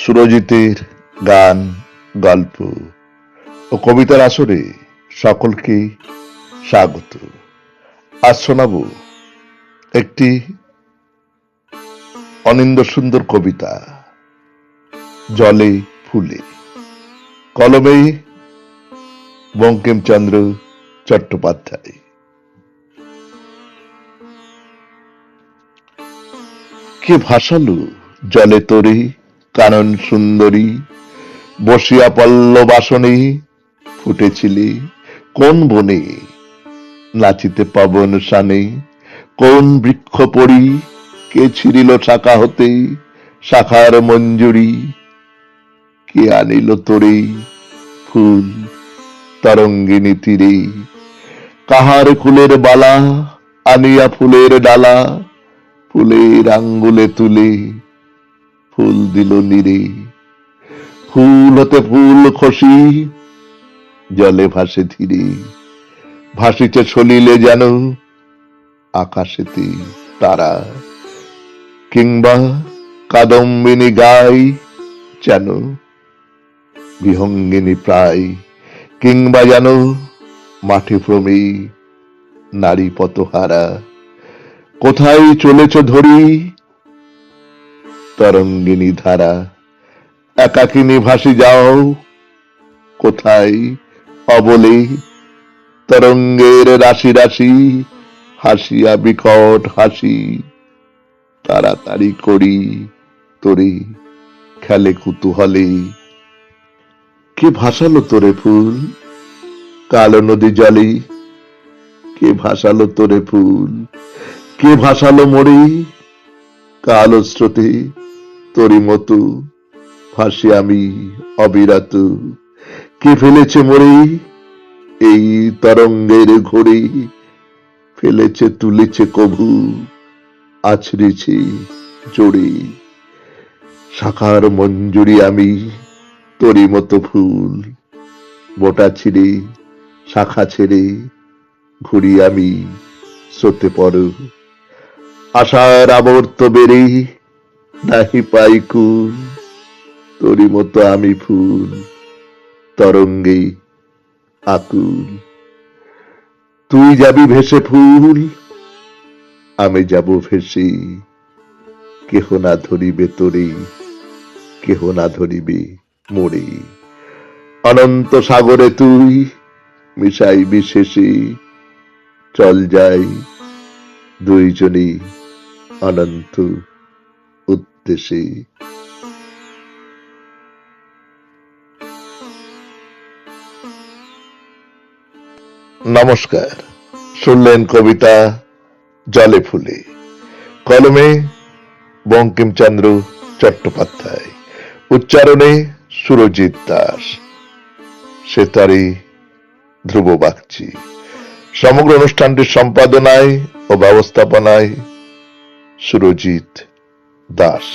সুরজিতের গান, গল্প ও কবিতার আসরে সকলকে স্বাগত। আজ শোনাব একটি অনিন্দ সুন্দর কবিতা, জলে ফুলে। কলমে বঙ্কিমচন্দ্র চট্টোপাধ্যায়। কে ভাসালো জলে তোরে কানন সুন্দরী, বসিয়া পল্লবাসনে ফুটেছিলি কোন বনে, নাচিতে পবন শানে কোন বৃক্ষ পড়ি, কে ছিঁড়িল শাখা হতে শাখার মঞ্জুরি, কে আনিল তোরে ফুল তরঙ্গিনী তীরে, কাহার ফুলের বালা আনিয়া ফুলের ডালা, ফুলের আঙ্গুলে তুলে ফুল দিল নীরে, ফুল হতে ফুল খসি জলে ভাসে ধীরে, ভাসিছে চলিলে যেন আকাশেতে তারা, কিংবা কাদম্বিনী গাই যেন বিহঙ্গিনী প্রায়, কিংবা যেন মাঠে ভ্রমে নারী পতহারা। কোথায় চলেছ ধরি তরঙ্গিনী ধারা, একাকিনী ভাসি যাও কোথায় অবলে, তরঙ্গের রাশি রাশি হাসিয়া বিকট হাসি, তাড়াতাড়ি করি তোরে খেলে কুতূহলে। কে ভাসালো তোরে ফুল কালো নদী জলে, কে ভাসালো তোরে ফুল, কে ভাসালো মরে কালো স্রোতে, তোরি মতো ভাসি আমি অবিরত, কে ফেলেছে মরে এই তরঙ্গের ঘোরে, ফেলেছে তুলেছে কভু আছড়েছে জোরে, শাখার মঞ্জুরি আমি তোরি মতো ফুল, বোটা ছিঁড়ে শাখা ছেড়ে ঘুরি আমি স্রোতে পড়ো, আশার আবর্ত বেড়ে নাহি পাই কুল, তোরি মতো আমি ফুল তরঙ্গে আকুল। তুই যাবি ভেসে ফুল আমি যাব ভেসে, কেহ না ধরিবে তোরে কেহ না ধরিবে মোরে, অনন্ত সাগরে তুই মিশাইবি শেষে, চল যাই দুইজনে অনন্ত উদ্দেশে। নমস্কার, শুনলেন কবিতা জলে ফুলে। কলমে বঙ্কিমচন্দ্র চট্টোপাধ্যায়, উচ্চারণে সুরজিৎ দাস, সেতারি ধ্রুব বাগচি। সমগ্র অনুষ্ঠানটির সম্পাদনায় ও ব্যবস্থাপনায় সুরজিৎ দাস।